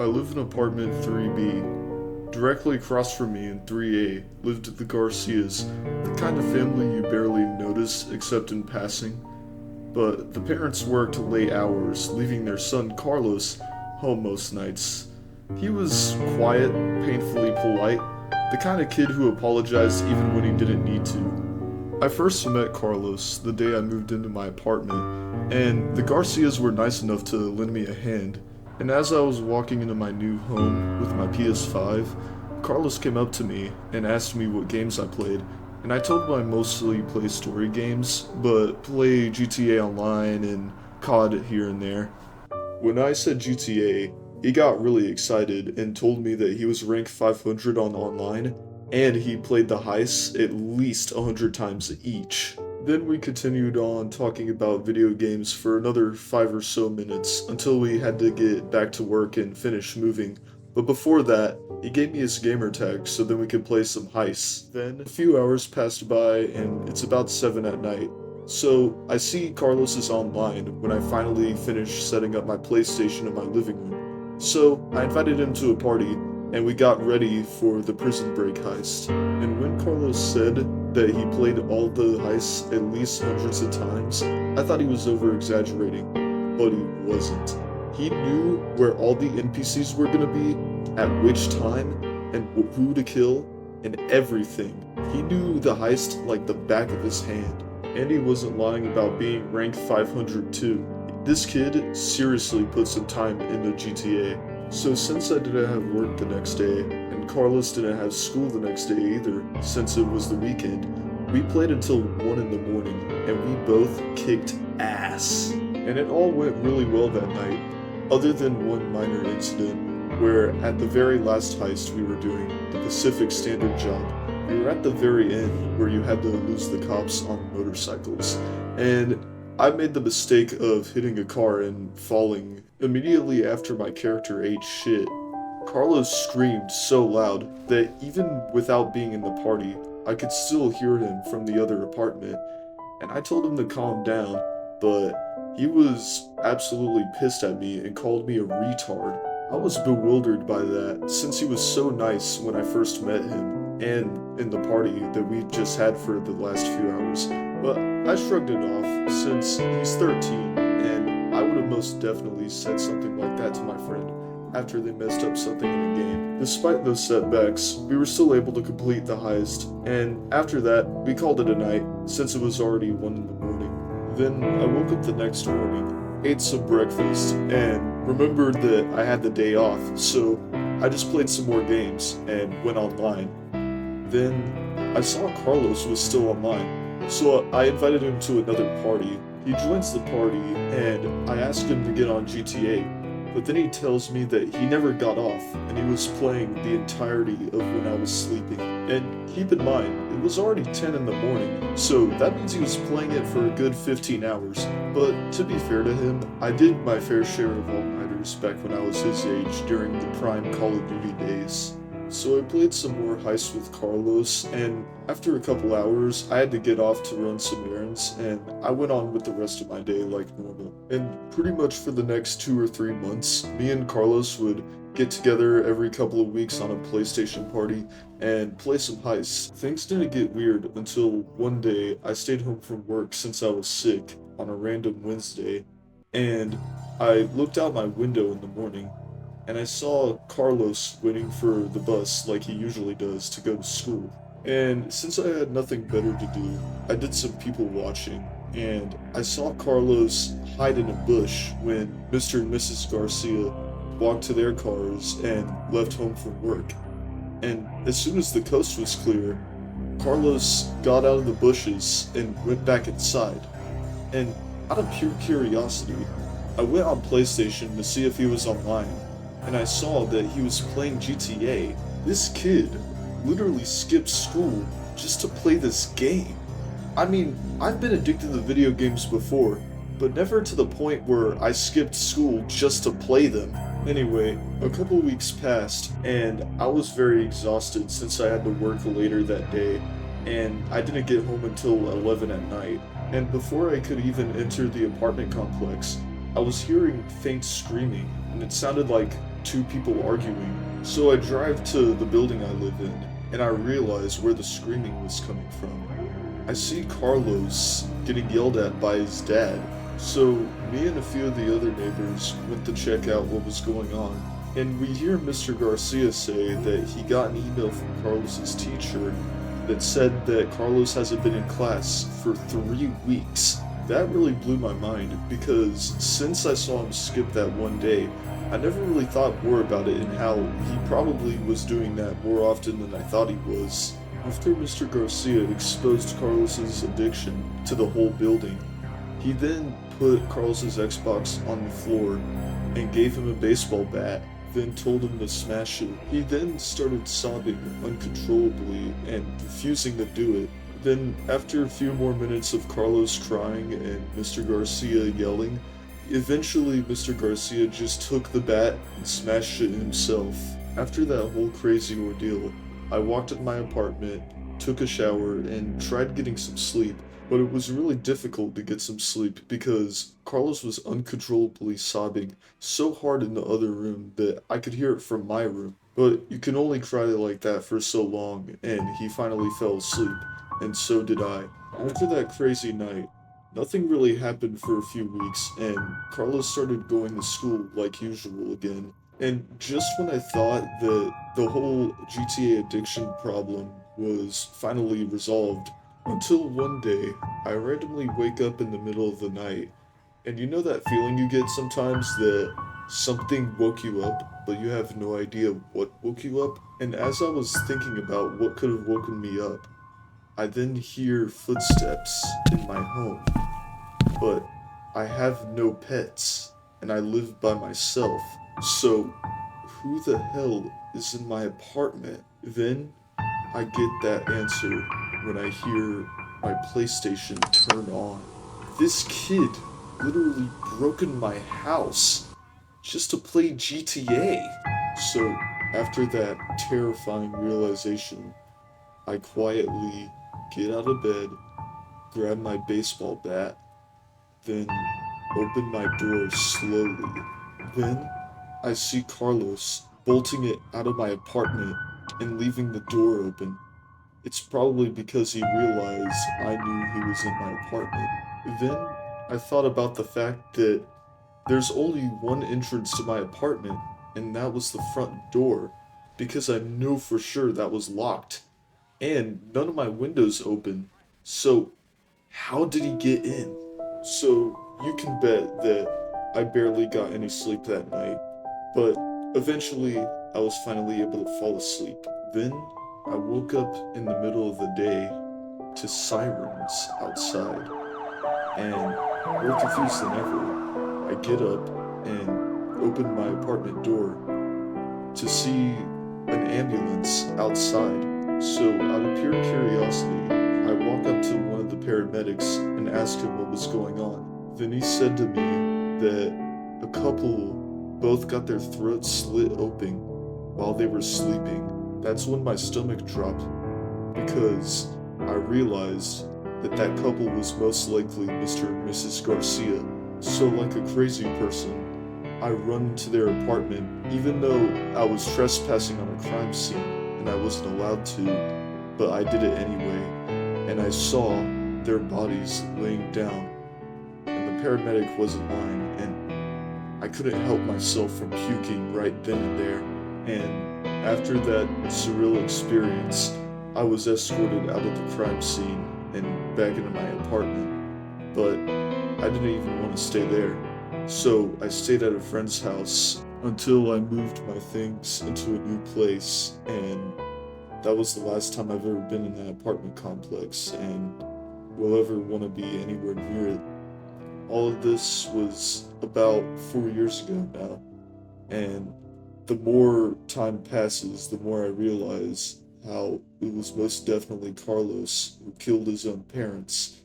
live in apartment 3B. Directly across from me in 3A lived the Garcias, the kind of family you barely notice except in passing. But the parents worked late hours, leaving their son Carlos home most nights. He was quiet, painfully polite, the kind of kid who apologized even when he didn't need to. I first met Carlos the day I moved into my apartment, and the Garcias were nice enough to lend me a hand. And as I was walking into my new home with my PS5, Carlos came up to me and asked me what games I played, and I told him I mostly play story games, but play GTA Online and COD here and there. When I said GTA, he got really excited and told me that he was ranked 500 on online, and he played the heists at least 100 times each. Then we continued on talking about video games for another 5 or so minutes until we had to get back to work and finish moving. But before that, he gave me his gamer tag so then we could play some heists. Then a few hours passed by and it's about 7 at night. So I see Carlos is online when I finally finish setting up my PlayStation in my living room. So I invited him to a party and we got ready for the prison break heist. And when Carlos said that he played all the heists at least hundreds of times, I thought he was over-exaggerating, but he wasn't. He knew where all the NPCs were gonna be, at which time, and who to kill, and everything. He knew the heist like the back of his hand, and he wasn't lying about being ranked 500 too. This kid seriously put some time into GTA. So since I didn't have work the next day, and Carlos didn't have school the next day either, since it was the weekend, we played until 1 in the morning, and we both kicked ass. And it all went really well that night, other than one minor incident, where at the very last heist we were doing, the Pacific Standard job, we were at the very end where you had to lose the cops on motorcycles, and I made the mistake of hitting a car and falling immediately after my character ate shit. Carlos screamed so loud that even without being in the party, I could still hear him from the other apartment, and I told him to calm down, but he was absolutely pissed at me and called me a retard. I was bewildered by that since he was so nice when I first met him and in the party that we just had for the last few hours. But I shrugged it off since he's 13 and I would have most definitely said something like that to my friend after they messed up something in a game. Despite those setbacks, we were still able to complete the heist, and after that, we called it a night since it was already 1 in the morning. Then I woke up the next morning, ate some breakfast, and remembered that I had the day off, so I just played some more games and went online. Then I saw Carlos was still online, so I invited him to another party. He joins the party, and I asked him to get on GTA, but then he tells me that he never got off, and he was playing the entirety of when I was sleeping. And keep in mind, it was already 10 in the morning, so that means he was playing it for a good 15 hours. But to be fair to him, I did my fair share of all-nighters back when I was his age during the prime Call of Duty days. So I played some more heists with Carlos, and after a couple hours, I had to get off to run some errands, and I went on with the rest of my day like normal. And pretty much for the next 2 or 3 months, me and Carlos would get together every couple of weeks on a PlayStation party and play some heists. Things didn't get weird until one day I stayed home from work since I was sick on a random Wednesday, and I looked out my window in the morning, and I saw Carlos waiting for the bus like he usually does to go to school. And since I had nothing better to do, I did some people watching, and I saw Carlos hide in a bush when Mr. and Mrs. Garcia walked to their cars and left home from work. And as soon as the coast was clear, Carlos got out of the bushes and went back inside. And out of pure curiosity, I went on PlayStation to see if he was online, and I saw that he was playing GTA. This kid literally skipped school just to play this game. I mean, I've been addicted to video games before, but never to the point where I skipped school just to play them. Anyway, a couple weeks passed, and I was very exhausted since I had to work later that day, and I didn't get home until 11 at night. And before I could even enter the apartment complex, I was hearing faint screaming, and it sounded like two people arguing. So I drive to the building I live in, and I realize where the screaming was coming from. I see Carlos getting yelled at by his dad, so me and a few of the other neighbors went to check out what was going on. And we hear Mr. Garcia say that he got an email from Carlos's teacher that said that Carlos hasn't been in class for 3 weeks. That really blew my mind because since I saw him skip that one day, I never really thought more about it and how he probably was doing that more often than I thought he was. After Mr. Garcia exposed Carlos's addiction to the whole building, he then put Carlos's Xbox on the floor and gave him a baseball bat, then told him to smash it. He then started sobbing uncontrollably and refusing to do it. Then, after a few more minutes of Carlos crying and Mr. Garcia yelling, eventually Mr. Garcia just took the bat and smashed it himself. After that whole crazy ordeal, I walked to my apartment, took a shower, and tried getting some sleep, but it was really difficult to get some sleep because Carlos was uncontrollably sobbing so hard in the other room that I could hear it from my room. But you can only cry like that for so long, and he finally fell asleep, and so did I. After that crazy night, nothing really happened for a few weeks, and Carlos started going to school like usual again. And just when I thought that the whole GTA addiction problem was finally resolved, until one day, I randomly wake up in the middle of the night, and you know that feeling you get sometimes that something woke you up, but you have no idea what woke you up? And as I was thinking about what could have woken me up, I then hear footsteps in my home, but I have no pets, and I live by myself, so who the hell is in my apartment? Then I get that answer when I hear my PlayStation turn on. This kid literally broke in my house just to play GTA. So after that terrifying realization, I quietly get out of bed, grab my baseball bat, then open my door slowly. Then I see Carlos bolting it out of my apartment and leaving the door open. It's probably because he realized I knew he was in my apartment. Then I thought about the fact that there's only one entrance to my apartment, and that was the front door, because I know for sure that was locked, and none of my windows open. So, how did he get in? So, you can bet that I barely got any sleep that night, but eventually I was finally able to fall asleep. Then I woke up in the middle of the day to sirens outside, and more confused than ever, I get up and open my apartment door to see an ambulance outside. So, out of pure curiosity, I walk up to one of the paramedics and ask him what was going on. Then he said to me that a couple both got their throats slit open while they were sleeping. That's when my stomach dropped, because I realized that that couple was most likely Mr. and Mrs. Garcia. So like a crazy person, I run to their apartment, even though I was trespassing on a crime scene and I wasn't allowed to, but I did it anyway, and I saw their bodies laying down, and the paramedic wasn't lying, and I couldn't help myself from puking right then and there. And after that surreal experience, I was escorted out of the crime scene and back into my apartment, but I didn't even want to stay there. So I stayed at a friend's house until I moved my things into a new place, and that was the last time I've ever been in that apartment complex and will ever want to be anywhere near it. All of this was about 4 years ago now, and the more time passes, the more I realize how it was most definitely Carlos who killed his own parents.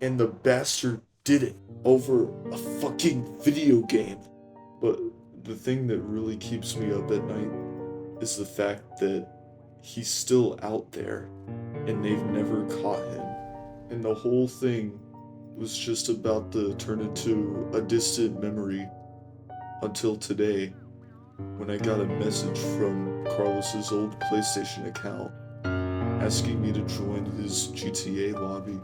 And the bastard did it over a fucking video game. But the thing that really keeps me up at night is the fact that he's still out there and they've never caught him. And the whole thing was just about to turn into a distant memory until today, when I got a message from Carlos's old PlayStation account asking me to join his GTA lobby.